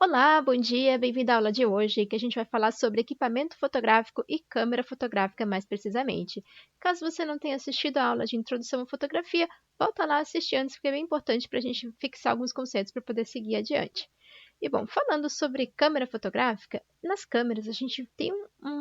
Olá, bom dia, bem-vindo à aula de hoje, que a gente vai falar sobre equipamento fotográfico e câmera fotográfica mais precisamente. Caso você não tenha assistido a aula de introdução à fotografia, volta lá assistir antes, porque é bem importante para a gente fixar alguns conceitos para poder seguir adiante. E bom, falando sobre câmera fotográfica, nas câmeras a gente tem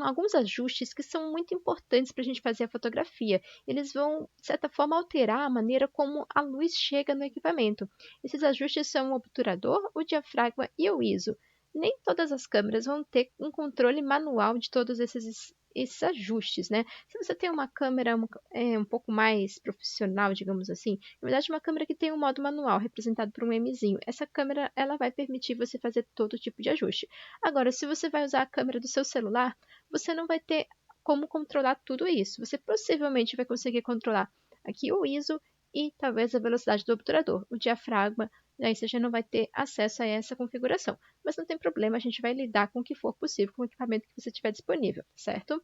alguns ajustes que são muito importantes para a gente fazer a fotografia. Eles vão, de certa forma, alterar a maneira como a luz chega no equipamento. Esses ajustes são o obturador, o diafragma e o ISO. Nem todas as câmeras vão ter um controle manual de todos esses ajustes, né? Se você tem uma câmera um pouco mais profissional, digamos assim, na verdade uma câmera que tem um modo manual, representado por um Mzinho, essa câmera ela vai permitir você fazer todo tipo de ajuste. Agora, se você vai usar a câmera do seu celular, você não vai ter como controlar tudo isso. Você possivelmente vai conseguir controlar aqui o ISO e talvez a velocidade do obturador, o diafragma, aí você já não vai ter acesso a essa configuração. Mas não tem problema, a gente vai lidar com o que for possível, com o equipamento que você tiver disponível, certo?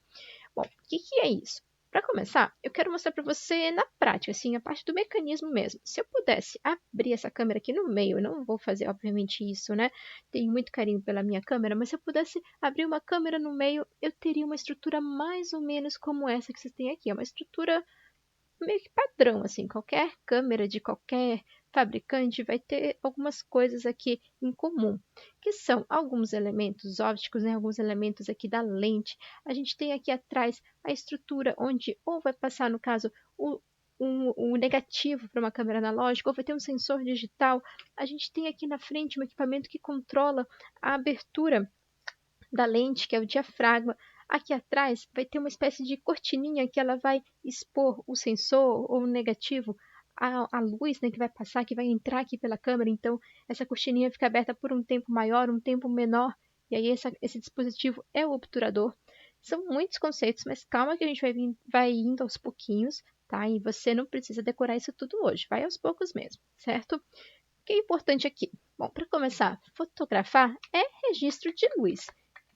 Bom, o que é isso? Para começar, eu quero mostrar para você na prática, assim, a parte do mecanismo mesmo. Se eu pudesse abrir essa câmera aqui no meio, eu não vou fazer, obviamente, isso, né? Tenho muito carinho pela minha câmera, mas se eu pudesse abrir uma câmera no meio, eu teria uma estrutura mais ou menos como essa que vocês têm aqui. É uma estrutura meio que padrão, assim, qualquer câmera de qualquer fabricante vai ter algumas coisas aqui em comum, que são alguns elementos ópticos, né, alguns elementos aqui da lente. A gente tem aqui atrás a estrutura onde ou vai passar, no caso, o negativo para uma câmera analógica, ou vai ter um sensor digital. A gente tem aqui na frente um equipamento que controla a abertura da lente, que é o diafragma. Aqui atrás vai ter uma espécie de cortininha que ela vai expor o sensor ou o negativo à luz, né, que vai passar, que vai entrar aqui pela câmera. Então, essa cortininha fica aberta por um tempo maior, um tempo menor. E aí, esse dispositivo é o obturador. São muitos conceitos, mas calma que a gente vai indo aos pouquinhos, tá? E você não precisa decorar isso tudo hoje. Vai aos poucos mesmo, certo? O que é importante aqui? Bom, para começar, fotografar é registro de luz.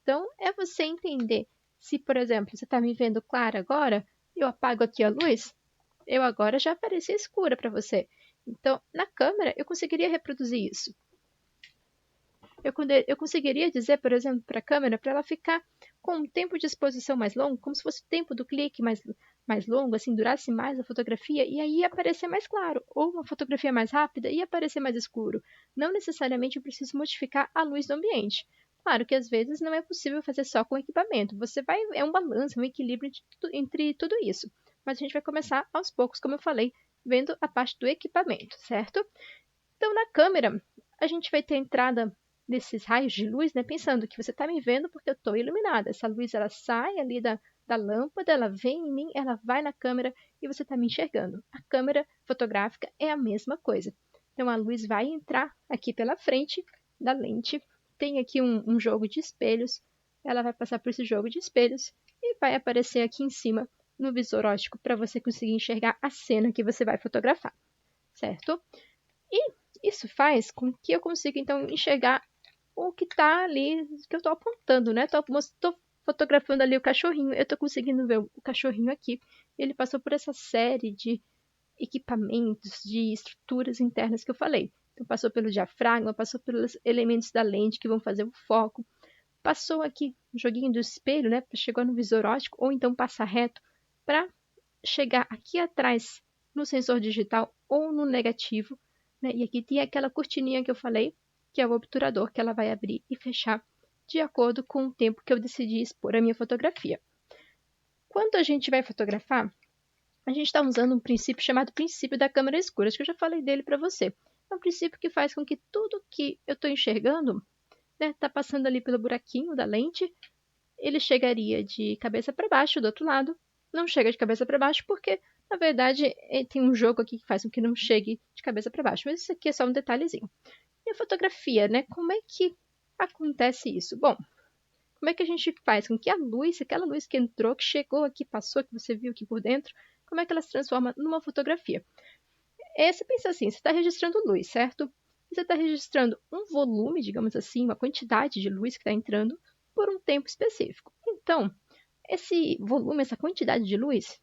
Então, é você entender se, por exemplo, você está me vendo clara agora, eu apago aqui a luz, eu agora já apareci escura para você. Então, na câmera, eu conseguiria reproduzir isso. Eu conseguiria dizer, por exemplo, para a câmera, para ela ficar com um tempo de exposição mais longo, como se fosse o tempo do clique mais longo, assim, durasse mais a fotografia, e aí ia aparecer mais claro. Ou uma fotografia mais rápida e aparecer mais escuro. Não necessariamente eu preciso modificar a luz do ambiente. Claro que às vezes não é possível fazer só com equipamento. É um balanço, um equilíbrio entre tudo isso. Mas a gente vai começar aos poucos, como eu falei, vendo a parte do equipamento, certo? Então, na câmera, a gente vai ter a entrada desses raios de luz, né? Pensando que você está me vendo porque eu estou iluminada. Essa luz ela sai ali da lâmpada, ela vem em mim, ela vai na câmera e você está me enxergando. A câmera fotográfica é a mesma coisa. Então, a luz vai entrar aqui pela frente da lente. Tem aqui um jogo de espelhos. Ela vai passar por esse jogo de espelhos e vai aparecer aqui em cima no visor óptico para você conseguir enxergar a cena que você vai fotografar, certo? E isso faz com que eu consiga, então, enxergar o que está ali, que eu estou apontando, né? Estou fotografando ali o cachorrinho, eu estou conseguindo ver o cachorrinho aqui. Ele passou por essa série de equipamentos, de estruturas internas que eu falei. Então, passou pelo diafragma, passou pelos elementos da lente que vão fazer o foco, passou aqui no joguinho do espelho, né? Chegou no visor óptico, ou então passa reto para chegar aqui atrás no sensor digital ou no negativo, né? E aqui tem aquela cortininha que eu falei, que é o obturador, que ela vai abrir e fechar de acordo com o tempo que eu decidi expor a minha fotografia. Quando a gente vai fotografar, a gente está usando um princípio chamado princípio da câmera escura. Acho que eu já falei dele para você. É um princípio que faz com que tudo que eu estou enxergando está passando ali pelo buraquinho da lente. Ele chegaria de cabeça para baixo do outro lado. Não chega de cabeça para baixo porque, na verdade, tem um jogo aqui que faz com que não chegue de cabeça para baixo. Mas isso aqui é só um detalhezinho. E a fotografia, né? Como é que acontece isso? Bom, como é que a gente faz com que a luz, aquela luz que entrou, que chegou aqui, passou, que você viu aqui por dentro, como é que ela se transforma numa fotografia? Você pensa assim, você está registrando luz, certo? Você está registrando um volume, digamos assim, uma quantidade de luz que está entrando por um tempo específico. Então, esse volume, essa quantidade de luz,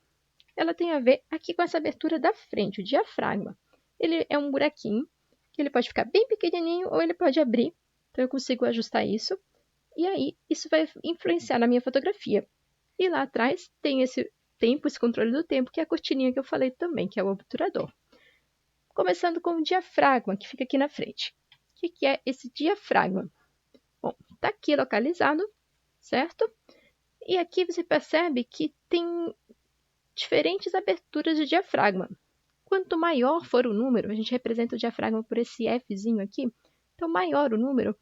ela tem a ver aqui com essa abertura da frente, o diafragma. Ele é um buraquinho, que ele pode ficar bem pequenininho ou ele pode abrir Então, eu consigo ajustar isso. E aí, isso vai influenciar na minha fotografia. E lá atrás tem esse tempo, esse controle do tempo, que é a cortininha que eu falei também, que é o obturador. Começando com o diafragma, que fica aqui na frente. O que é esse diafragma? Bom, está aqui localizado, certo? E aqui você percebe que tem diferentes aberturas de diafragma. Quanto maior for o número, a gente representa o diafragma por esse Fzinho aqui, então maior o número,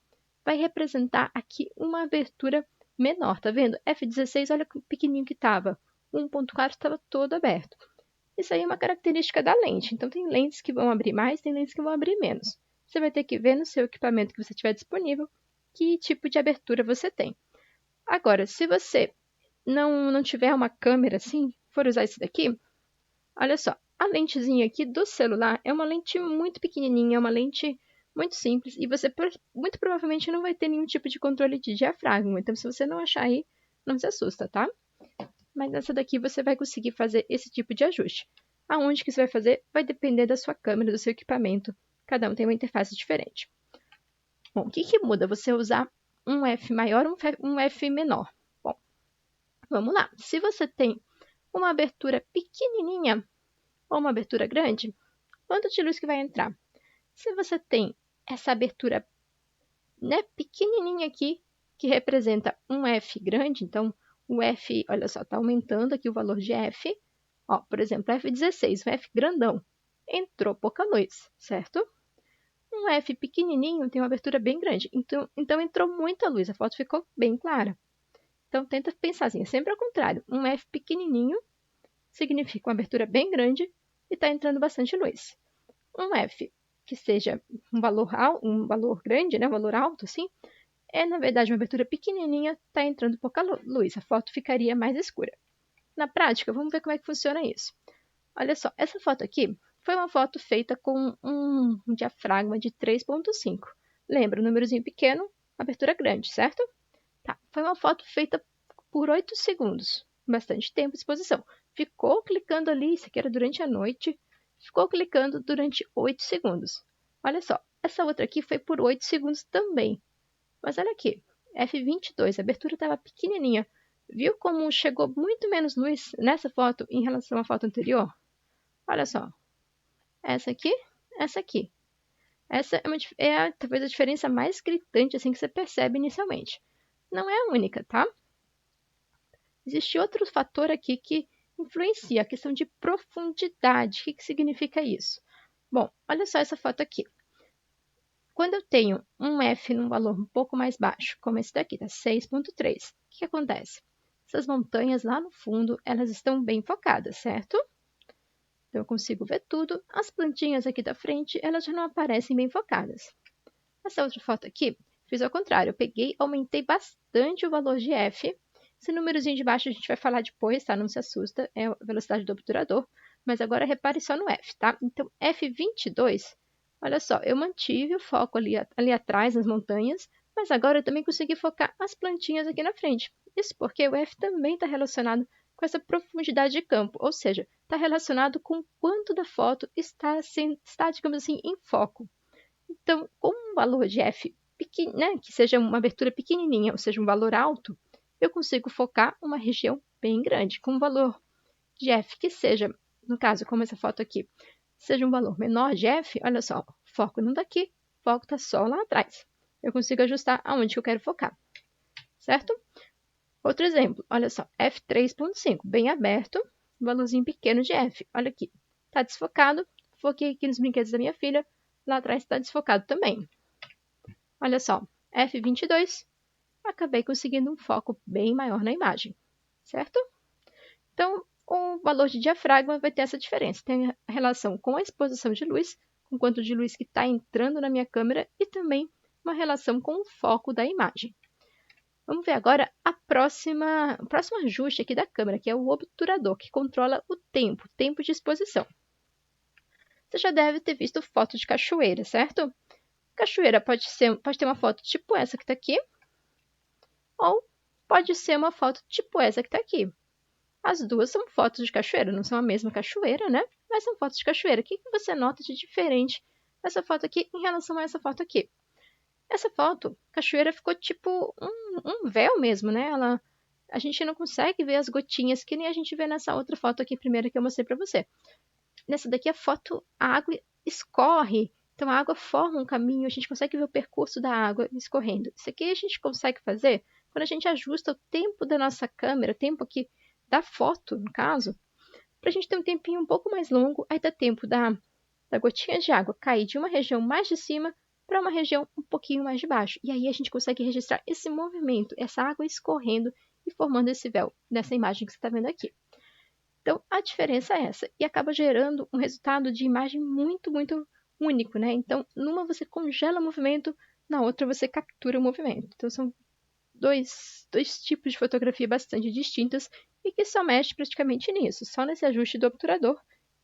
vai representar aqui uma abertura menor, tá vendo? F16, olha que pequenininho que estava. 1.4 estava todo aberto. Isso aí é uma característica da lente. Então, tem lentes que vão abrir mais, tem lentes que vão abrir menos. Você vai ter que ver no seu equipamento que você tiver disponível que tipo de abertura você tem. Agora, se você não tiver uma câmera assim, for usar esse daqui, olha só, a lentezinha aqui do celular é uma lente muito pequenininha, é uma lente muito simples e você muito provavelmente não vai ter nenhum tipo de controle de diafragma. Então, se você não achar aí, não se assusta, tá? Mas nessa daqui você vai conseguir fazer esse tipo de ajuste. Aonde que você vai fazer vai depender da sua câmera, do seu equipamento. Cada um tem uma interface diferente. Bom, o que muda você usar um F maior ou um F menor? Bom, vamos lá. Se você tem uma abertura pequenininha ou uma abertura grande, quanto de luz que vai entrar? Se você tem essa abertura pequenininha aqui, que representa um F grande, então o F, olha só, está aumentando aqui o valor de F. Ó, por exemplo, F16, o F grandão, entrou pouca luz, certo? Um F pequenininho tem uma abertura bem grande, então entrou muita luz, a foto ficou bem clara. Então, tenta pensar assim, é sempre ao contrário. Um F pequenininho significa uma abertura bem grande e está entrando bastante luz. Um F que seja um valor grande, né, um valor alto, assim, é, na verdade, uma abertura pequenininha, está entrando pouca luz, a foto ficaria mais escura. Na prática, vamos ver como é que funciona isso. Olha só, essa foto aqui foi uma foto feita com um diafragma de 3.5. Lembra, um númerozinho pequeno, abertura grande, certo? Tá, foi uma foto feita por 8 segundos, bastante tempo de exposição. Ficou clicando ali, isso aqui era durante a noite, ficou clicando durante 8 segundos. Olha só, essa outra aqui foi por 8 segundos também. Mas olha aqui, F22, a abertura estava pequenininha. Viu como chegou muito menos luz nessa foto em relação à foto anterior? Olha só, essa aqui, essa aqui. Essa é talvez a diferença mais gritante assim que você percebe inicialmente. Não é a única, tá? Existe outro fator aqui que influencia a questão de profundidade. O que significa isso? Bom, olha só essa foto aqui. Quando eu tenho um F num valor um pouco mais baixo, como esse daqui, tá 6.3, o que acontece? Essas montanhas lá no fundo, elas estão bem focadas, certo? Então, eu consigo ver tudo. As plantinhas aqui da frente, elas já não aparecem bem focadas. Essa outra foto aqui, fiz ao contrário. Eu peguei, aumentei bastante o valor de F. Esse númerozinho de baixo a gente vai falar depois, tá? Não se assusta, é a velocidade do obturador. Mas agora repare só no F, tá? Então, F22, olha só, eu mantive o foco ali atrás, nas montanhas, mas agora eu também consegui focar as plantinhas aqui na frente. Isso porque o F também está relacionado com essa profundidade de campo, ou seja, está relacionado com o quanto da foto está, digamos assim, em foco. Então, com um valor de F pequeno, né, que seja uma abertura pequenininha, ou seja, um valor alto, eu consigo focar uma região bem grande. Com um valor de F que seja, no caso, como essa foto aqui, seja um valor menor de F, olha só, o foco não está aqui, o foco está só lá atrás. Eu consigo ajustar aonde eu quero focar, certo? Outro exemplo, olha só, F3.5, bem aberto, valorzinho pequeno de F. Olha aqui, está desfocado, foquei aqui nos brinquedos da minha filha, lá atrás está desfocado também. Olha só, F22, acabei conseguindo um foco bem maior na imagem, certo? Então, o valor de diafragma vai ter essa diferença, tem a relação com a exposição de luz, com quanto de luz que está entrando na minha câmera e também uma relação com o foco da imagem. Vamos ver agora o próximo ajuste aqui da câmera, que é o obturador, que controla o tempo de exposição. Você já deve ter visto foto de cachoeira, certo? Cachoeira pode ter uma foto tipo essa que está aqui, ou pode ser uma foto tipo essa que está aqui. As duas são fotos de cachoeira, não são a mesma cachoeira, né? Mas são fotos de cachoeira. O que você nota de diferente nessa foto aqui em relação a essa foto aqui? Essa foto, a cachoeira ficou tipo um véu mesmo, né? A gente não consegue ver as gotinhas que nem a gente vê nessa outra foto aqui primeira que eu mostrei para você. Nessa daqui a foto, a água escorre, então a água forma um caminho, a gente consegue ver o percurso da água escorrendo. Isso aqui a gente consegue fazer quando a gente ajusta o tempo da nossa câmera, o tempo aqui da foto, no caso, para a gente ter um tempinho um pouco mais longo, aí dá tempo da gotinha de água cair de uma região mais de cima para uma região um pouquinho mais de baixo. E aí a gente consegue registrar esse movimento, essa água escorrendo e formando esse véu nessa imagem que você está vendo aqui. Então, a diferença é essa. E acaba gerando um resultado de imagem muito, muito único, né? Então, numa você congela o movimento, na outra você captura o movimento. Então, são dois tipos de fotografia bastante distintas e que só mexe praticamente nisso, só nesse ajuste do obturador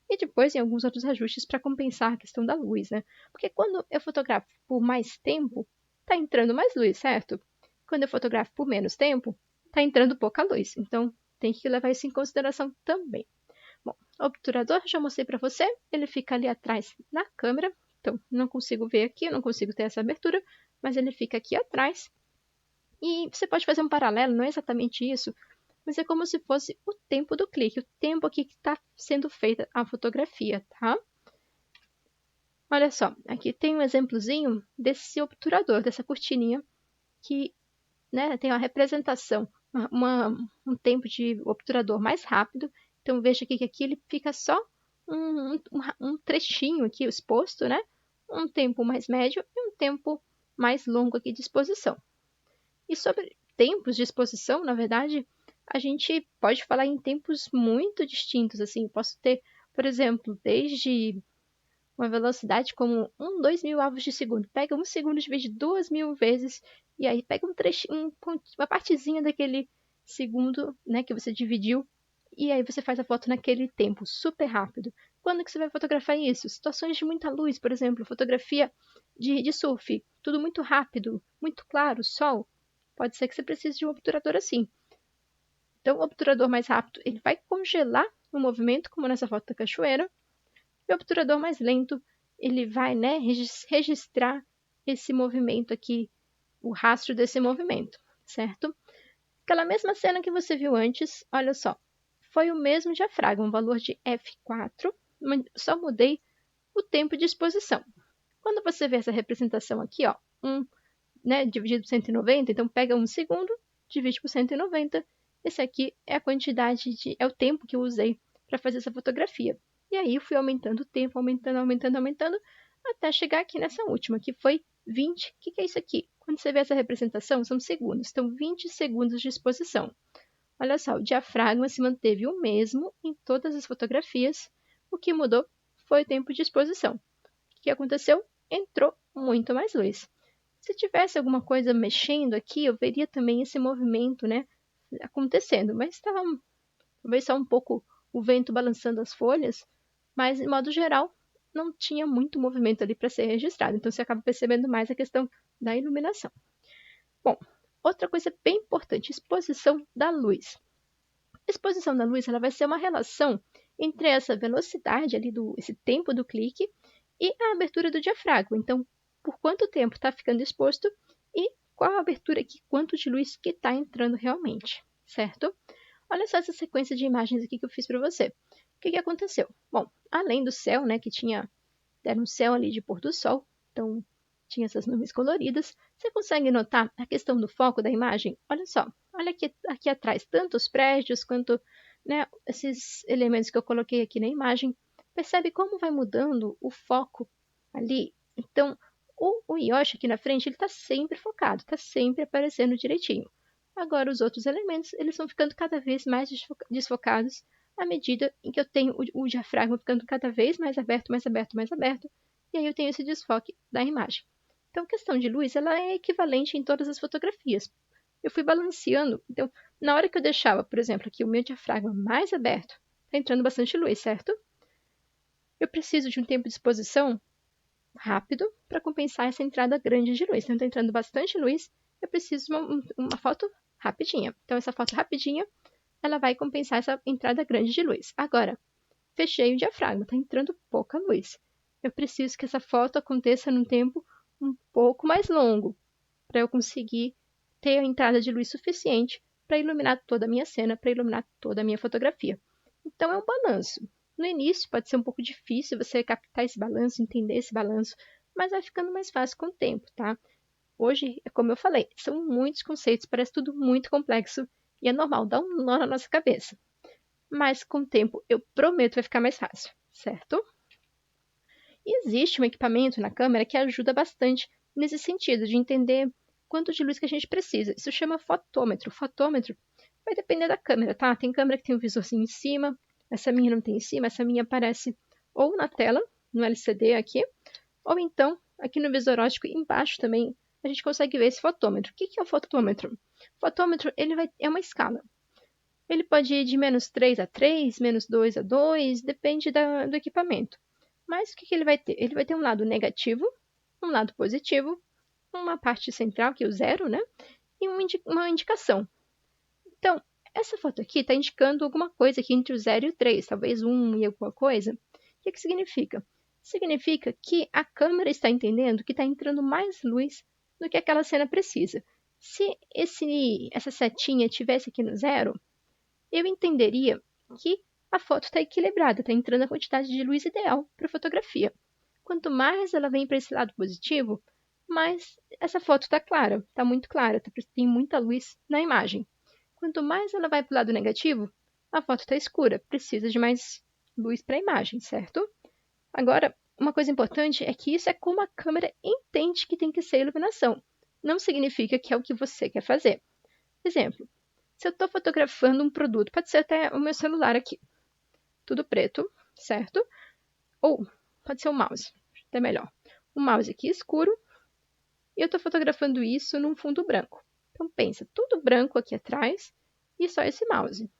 e depois em alguns outros ajustes para compensar a questão da luz, né? Porque quando eu fotografo por mais tempo, está entrando mais luz, certo? Quando eu fotografo por menos tempo, está entrando pouca luz. Então, tem que levar isso em consideração também. Bom, o obturador já mostrei para você, ele fica ali atrás na câmera, então não consigo ver aqui, não consigo ter essa abertura, mas ele fica aqui atrás. E você pode fazer um paralelo, não é exatamente isso, mas é como se fosse o tempo do clique, o tempo aqui que está sendo feita a fotografia, tá? Olha só, aqui tem um exemplozinho desse obturador, dessa cortininha, que né, tem uma representação, um tempo de obturador mais rápido. Então veja aqui que aqui ele fica só um trechinho aqui exposto, né? Um tempo mais médio e um tempo mais longo aqui de exposição. E sobre tempos de exposição, na verdade, a gente pode falar em tempos muito distintos, assim. Posso ter, por exemplo, desde uma velocidade como 2 mil avos de segundo. Pega 1 segundo, divide 2.000 vezes, e aí pega um trechinho, uma partezinha daquele segundo, né, que você dividiu, e aí você faz a foto naquele tempo, super rápido. Quando que você vai fotografar isso? Situações de muita luz, por exemplo, fotografia de surf, tudo muito rápido, muito claro, sol. Pode ser que você precise de um obturador assim. Então, o obturador mais rápido, ele vai congelar o movimento, como nessa foto da cachoeira, e o obturador mais lento, ele vai, né, registrar esse movimento aqui, o rastro desse movimento, certo? Aquela mesma cena que você viu antes, olha só, foi o mesmo diafragma, um valor de f4, só mudei o tempo de exposição. Quando você vê essa representação aqui, ó, né, dividido por 190, então pega 1 segundo, divide por 190, esse aqui é a quantidade é o tempo que eu usei para fazer essa fotografia. E aí eu fui aumentando o tempo, aumentando, até chegar aqui nessa última, que foi 20. O que é isso aqui? Quando você vê essa representação, são segundos. Então, 20 segundos de exposição. Olha só, o diafragma se manteve o mesmo em todas as fotografias. O que mudou foi o tempo de exposição. O que aconteceu? Entrou muito mais luz. Se tivesse alguma coisa mexendo aqui, eu veria também esse movimento, né, acontecendo. Mas estava talvez só um pouco o vento balançando as folhas, mas de modo geral não tinha muito movimento ali para ser registrado. Então você acaba percebendo mais a questão da iluminação. Bom, outra coisa bem importante, exposição da luz. A exposição da luz ela vai ser uma relação entre essa velocidade ali esse tempo do clique e a abertura do diafragma. Então, por quanto tempo está ficando exposto e qual a abertura aqui, quanto de luz que está entrando realmente, certo? Olha só essa sequência de imagens aqui que eu fiz para você. O que aconteceu? Bom, além do céu, né, que era um céu ali de pôr do sol, então tinha essas nuvens coloridas. Você consegue notar a questão do foco da imagem? Olha só, olha aqui atrás, tanto os prédios quanto né, esses elementos que eu coloquei aqui na imagem. Percebe como vai mudando o foco ali? Então, o Yoshi aqui na frente, ele está sempre focado, está sempre aparecendo direitinho. Agora, os outros elementos, eles vão ficando cada vez mais desfocados à medida em que eu tenho o diafragma ficando cada vez mais aberto, e aí eu tenho esse desfoque da imagem. Então, a questão de luz, ela é equivalente em todas as fotografias. Eu fui balanceando, então, na hora que eu deixava, por exemplo, aqui o meu diafragma mais aberto, está entrando bastante luz, certo? Eu preciso de um tempo de exposição rápido para compensar essa entrada grande de luz. Então, está entrando bastante luz, eu preciso de uma foto rapidinha. Então, essa foto rapidinha, ela vai compensar essa entrada grande de luz. Agora, fechei o diafragma, está entrando pouca luz. Eu preciso que essa foto aconteça num tempo um pouco mais longo, para eu conseguir ter a entrada de luz suficiente para iluminar toda a minha cena, para iluminar toda a minha fotografia. Então é um balanço. No início pode ser um pouco difícil você captar esse balanço, entender esse balanço, mas vai ficando mais fácil com o tempo, tá? Hoje, como eu falei, são muitos conceitos, parece tudo muito complexo e é normal, dá um nó na nossa cabeça. Mas com o tempo, eu prometo, vai ficar mais fácil, certo? E existe um equipamento na câmera que ajuda bastante nesse sentido, de entender quanto de luz que a gente precisa. Isso chama fotômetro. Fotômetro vai depender da câmera, tá? Tem câmera que tem um visorzinho em cima, essa minha não tem em cima, essa minha aparece ou na tela, no LCD aqui, ou então aqui no visor óptico embaixo também a gente consegue ver esse fotômetro. O que é o fotômetro? O fotômetro é uma escala. Ele pode ir de -3 a 3, -2 a 2, depende do equipamento. Mas o que ele vai ter? Ele vai ter um lado negativo, um lado positivo, uma parte central, que é o zero, né? E uma indicação. Então, essa foto aqui está indicando alguma coisa aqui entre o 0 e o 3, talvez 1 e alguma coisa. O que significa? Significa que a câmera está entendendo que está entrando mais luz do que aquela cena precisa. Se essa setinha estivesse aqui no 0, eu entenderia que a foto está equilibrada, está entrando a quantidade de luz ideal para a fotografia. Quanto mais ela vem para esse lado positivo, mais essa foto está clara, está muito clara, tem muita luz na imagem. Quanto mais ela vai para o lado negativo, a foto está escura, precisa de mais luz para a imagem, certo? Agora, uma coisa importante é que isso é como a câmera entende que tem que ser a iluminação. Não significa que é o que você quer fazer. Exemplo, se eu estou fotografando um produto, pode ser até o meu celular aqui, tudo preto, certo? Ou pode ser o mouse, até melhor. O mouse aqui escuro e eu estou fotografando isso num fundo branco. Então pensa, tudo branco aqui atrás e só esse mouse.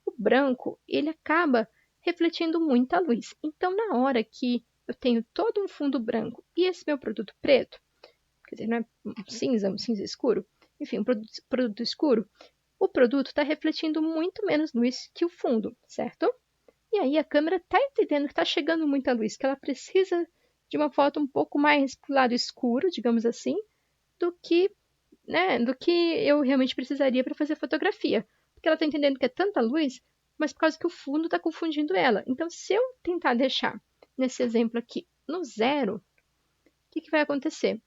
O branco, ele acaba refletindo muita luz. Então na hora que eu tenho todo um fundo branco e esse meu produto preto, quer dizer, não é um cinza escuro, enfim, um produto escuro, o produto está refletindo muito menos luz que o fundo, certo? E aí a câmera está entendendo que está chegando muita luz, que ela precisa de uma foto um pouco mais para o lado escuro, digamos assim, do que eu realmente precisaria para fazer fotografia. Porque ela está entendendo que é tanta luz, mas por causa que o fundo está confundindo ela. Então, se eu tentar deixar, nesse exemplo aqui, no 0, o que vai acontecer?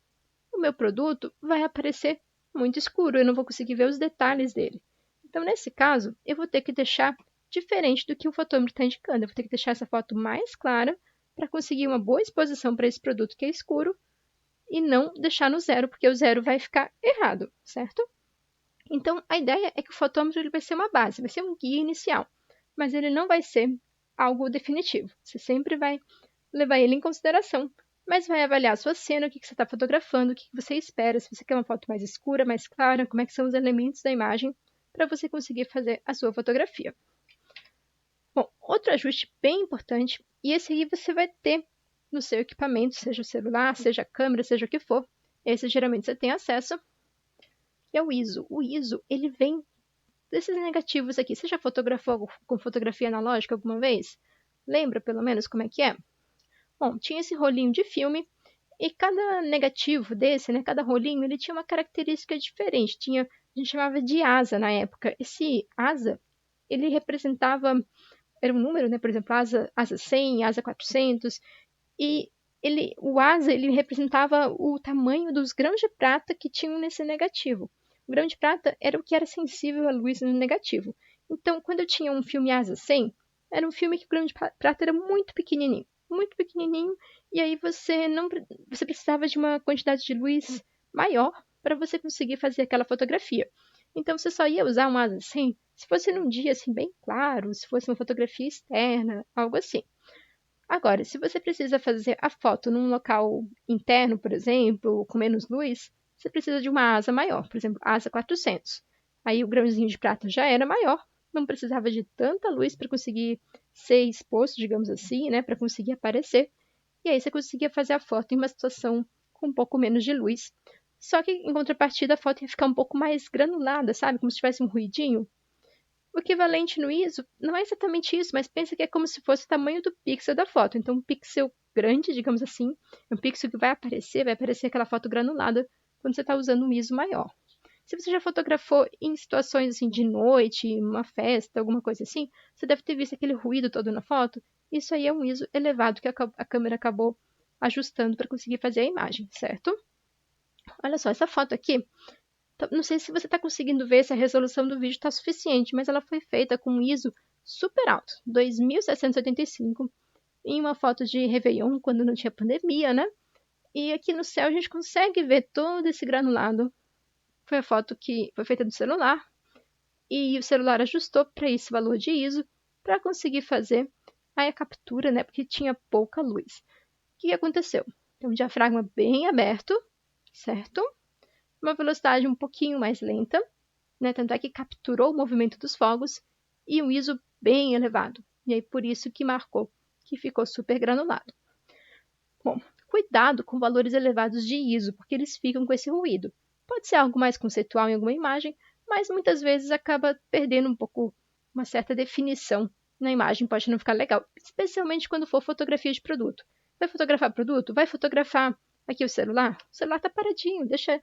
O meu produto vai aparecer muito escuro, eu não vou conseguir ver os detalhes dele. Então, nesse caso, eu vou ter que deixar diferente do que o fotômetro está indicando. Eu vou ter que deixar essa foto mais clara para conseguir uma boa exposição para esse produto que é escuro e não deixar no 0, porque o 0 vai ficar errado, certo? Então, a ideia é que o fotômetro ele vai ser uma base, vai ser um guia inicial, mas ele não vai ser algo definitivo. Você sempre vai levar ele em consideração, mas vai avaliar a sua cena, o que você está fotografando, o que você espera, se você quer uma foto mais escura, mais clara, como é que são os elementos da imagem, para você conseguir fazer a sua fotografia. Bom, outro ajuste bem importante, e esse aí você vai ter no seu equipamento, seja o celular, seja a câmera, seja o que for, esse geralmente você tem acesso, que é o ISO. O ISO, ele vem desses negativos aqui. Você já fotografou com fotografia analógica alguma vez? Lembra pelo menos como é que é? Bom, tinha esse rolinho de filme e cada negativo desse, né, cada rolinho, ele tinha uma característica diferente. A gente chamava de asa na época. Esse asa, ele representava, era um número, né, por exemplo, asa 100, asa 400, e o asa ele representava o tamanho dos grãos de prata que tinham nesse negativo. O grão de prata era o que era sensível à luz no negativo. Então, quando eu tinha um filme asa 100, era um filme que o grão de prata era muito pequenininho, e aí você precisava de uma quantidade de luz maior para você conseguir fazer aquela fotografia. Então, você só ia usar um asa 100 se fosse num dia assim bem claro, se fosse uma fotografia externa, algo assim. Agora, se você precisa fazer a foto num local interno, por exemplo, com menos luz, você precisa de uma asa maior, por exemplo, asa 400. Aí o grãozinho de prata já era maior, não precisava de tanta luz para conseguir ser exposto, digamos assim, né, para conseguir aparecer. E aí você conseguia fazer a foto em uma situação com um pouco menos de luz. Só que, em contrapartida, a foto ia ficar um pouco mais granulada, sabe? Como se tivesse um ruidinho. O equivalente no ISO não é exatamente isso, mas pensa que é como se fosse o tamanho do pixel da foto. Então, um pixel grande, digamos assim, é um pixel que vai aparecer aquela foto granulada quando você está usando um ISO maior. Se você já fotografou em situações assim de noite, uma festa, alguma coisa assim, você deve ter visto aquele ruído todo na foto. Isso aí é um ISO elevado que a câmera acabou ajustando para conseguir fazer a imagem, certo? Olha só, essa foto aqui, não sei se você está conseguindo ver se a resolução do vídeo está suficiente, mas ela foi feita com um ISO super alto, 2785, em uma foto de Réveillon, quando não tinha pandemia, né? E aqui no céu a gente consegue ver todo esse granulado. Foi a foto que foi feita no celular, e o celular ajustou para esse valor de ISO para conseguir fazer a captura, né? Porque tinha pouca luz. O que aconteceu? Tem um diafragma bem aberto, certo? Uma velocidade um pouquinho mais lenta, né? Tanto é que capturou o movimento dos fogos e um ISO bem elevado. E aí por isso que marcou que ficou super granulado. Bom, cuidado com valores elevados de ISO, porque eles ficam com esse ruído. Pode ser algo mais conceitual em alguma imagem, mas muitas vezes acaba perdendo um pouco uma certa definição na imagem, pode não ficar legal, especialmente quando for fotografia de produto. Vai fotografar produto? Vai fotografar aqui o celular? O celular está paradinho, deixa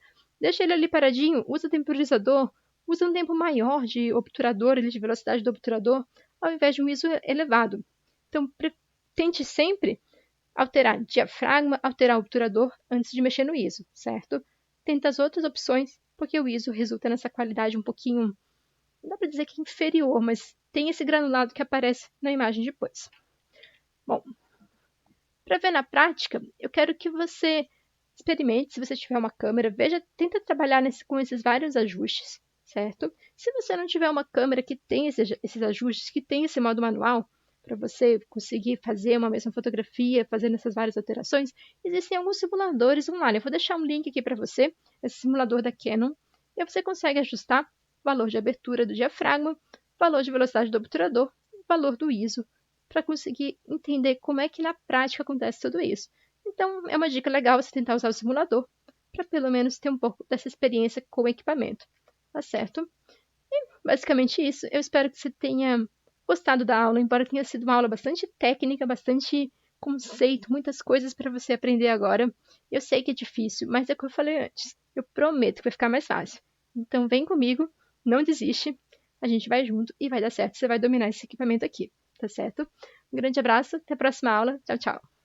ele ali paradinho, usa temporizador, usa um tempo maior de obturador, de velocidade do obturador, ao invés de um ISO elevado. Então, tente sempre alterar diafragma, alterar o obturador antes de mexer no ISO, certo? Tenta as outras opções, porque o ISO resulta nessa qualidade um pouquinho, não dá para dizer que é inferior, mas tem esse granulado que aparece na imagem depois. Bom, para ver na prática, eu quero que você experimente, se você tiver uma câmera, tenta trabalhar com esses vários ajustes, certo? Se você não tiver uma câmera que tem esses ajustes, que tem esse modo manual, para você conseguir fazer uma mesma fotografia, fazendo essas várias alterações, existem alguns simuladores online. Eu vou deixar um link aqui para você, esse simulador da Canon, e aí você consegue ajustar o valor de abertura do diafragma, valor de velocidade do obturador, valor do ISO, para conseguir entender como é que na prática acontece tudo isso. Então, é uma dica legal você tentar usar o simulador, para pelo menos ter um pouco dessa experiência com o equipamento, tá certo? E basicamente isso. Eu espero que você tenha gostado da aula, embora tenha sido uma aula bastante técnica, bastante conceito, muitas coisas para você aprender agora. Eu sei que é difícil, mas é o que eu falei antes. Eu prometo que vai ficar mais fácil. Então vem comigo, não desiste, a gente vai junto e vai dar certo. Você vai dominar esse equipamento aqui, tá certo? Um grande abraço, até a próxima aula. Tchau, tchau.